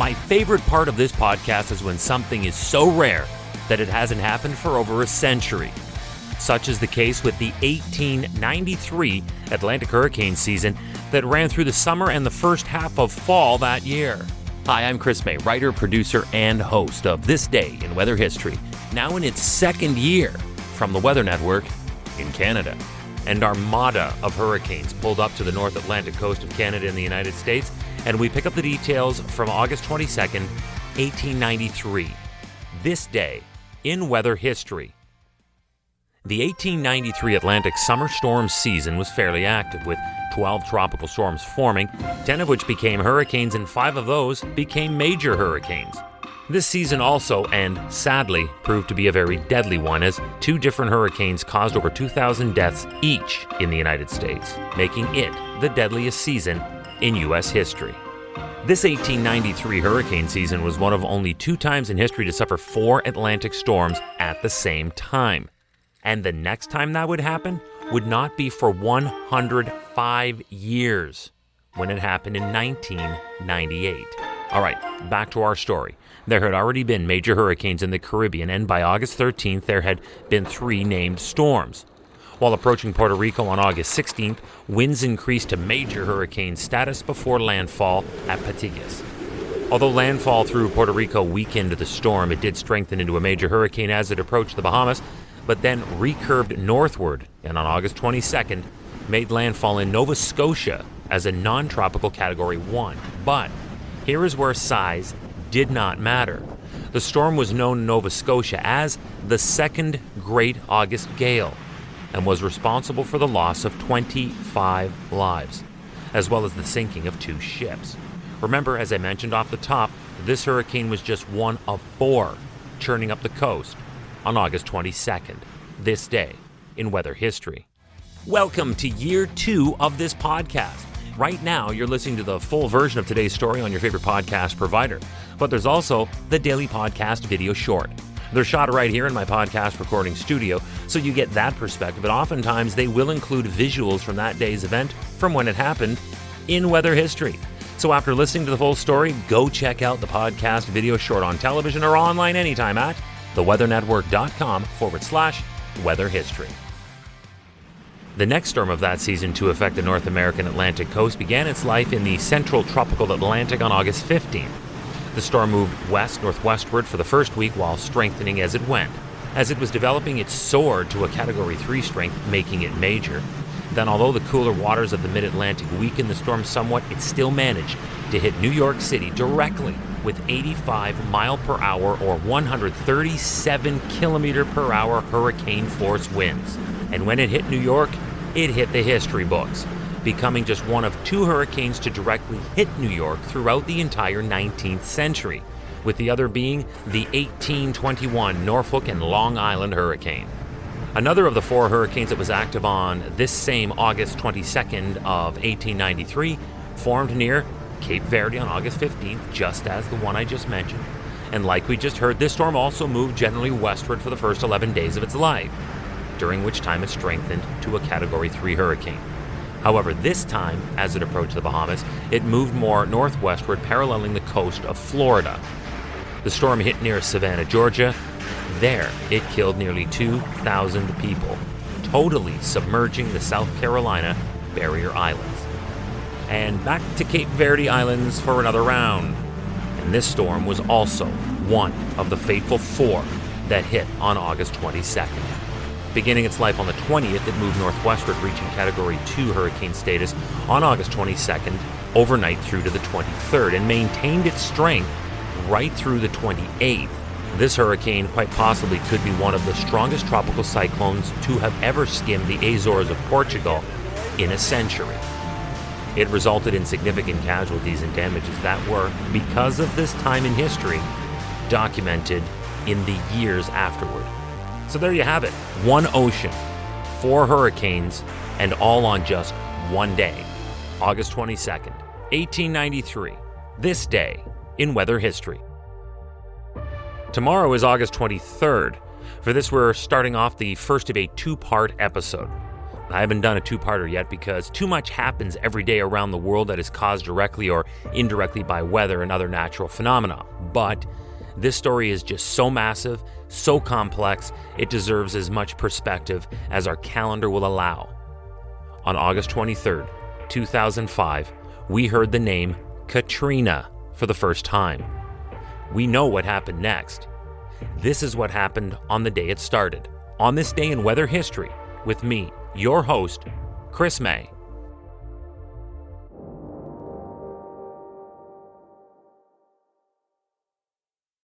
My favorite part of this podcast is when something is so rare that it hasn't happened for over a century. Such is the case with the 1893 Atlantic hurricane season that ran through the summer and the first half of fall that year. Hi, I'm Chris May, writer, producer, and host of This Day in Weather History, now in its second year from the Weather Network in Canada. An armada of hurricanes pulled up to the North Atlantic coast of Canada in the United States, and we pick up the details from August 22nd, 1893. This day in weather history. The 1893 Atlantic summer storm season was fairly active, with 12 tropical storms forming, 10 of which became hurricanes and 5 of those became major hurricanes. This season also, and sadly, proved to be a very deadly one, as 2 different hurricanes caused over 2,000 deaths each in the United States, making it the deadliest season in U.S. history. This 1893 hurricane season was one of only 2 times in history to suffer 4 Atlantic storms at the same time. And the next time that would happen would not be for 105 years, when it happened in 1998. All right, back to our story. There had already been major hurricanes in the Caribbean, and by August 13th, there had been 3 named storms. While approaching Puerto Rico on August 16th, winds increased to major hurricane status before landfall at Patillas. Although landfall through Puerto Rico weakened the storm, it did strengthen into a major hurricane as it approached the Bahamas, but then recurved northward, and on August 22nd, made landfall in Nova Scotia as a non-tropical Category 1. But here is where size did not matter. The storm was known in Nova Scotia as the Second Great August Gale, and was responsible for the loss of 25 lives, as well as the sinking of 2 ships. Remember, as I mentioned off the top, this hurricane was just one of 4 churning up the coast on August 22nd, this day in weather history. Welcome to year 2 of this podcast. Right now, you're listening to the full version of today's story on your favorite podcast provider, but there's also the daily podcast video short. They're shot right here in my podcast recording studio, so you get that perspective, and oftentimes they will include visuals from that day's event from when it happened in weather history. So after listening to the full story, go check out the podcast video short on television or online anytime at theweathernetwork.com/weather history. The next storm of that season to affect the North American Atlantic coast began its life in the central tropical Atlantic on August 15th. The storm moved west-northwestward for the first week while strengthening as it went. As it was developing, it soared to a Category 3 strength, making it major. Then, although the cooler waters of the mid-Atlantic weakened the storm somewhat, it still managed to hit New York City directly with 85 mile per hour or 137 kilometer per hour hurricane force winds. And when it hit New York, it hit the history books, becoming just one of 2 hurricanes to directly hit New York throughout the entire 19th century, with the other being the 1821 Norfolk and Long Island hurricane. Another of the 4 hurricanes that was active on this same August 22nd of 1893 formed near Cape Verde on August 15th, just as the one I just mentioned. And like we just heard, this storm also moved generally westward for the first 11 days of its life, during which time it strengthened to a Category 3 hurricane. However, this time, as it approached the Bahamas, it moved more northwestward, paralleling the coast of Florida. The storm hit near Savannah, Georgia. There, it killed nearly 2,000 people, totally submerging the South Carolina barrier islands. And back to Cape Verde Islands for another round. And this storm was also one of the fateful 4 that hit on August 22nd. Beginning its life on the 20th, it moved northwestward, reaching Category 2 hurricane status on August 22nd, overnight through to the 23rd, and maintained its strength right through the 28th. This hurricane quite possibly could be one of the strongest tropical cyclones to have ever skimmed the Azores of Portugal in a century. It resulted in significant casualties and damages that were, because of this time in history, documented in the years afterward. So there you have it. 1 ocean, 4 hurricanes, and all on just one day. August 22nd, 1893. This day in weather history. Tomorrow is August 23rd. For this, we're starting off the first of a 2-part episode. I haven't done a two-parter yet because too much happens every day around the world that is caused directly or indirectly by weather and other natural phenomena. But this story is just so massive, so complex, it deserves as much perspective as our calendar will allow. On August 23rd, 2005, we heard the name Katrina for the first time. We know what happened next. This is what happened on the day it started. On this day in weather history, with me, your host, Chris May.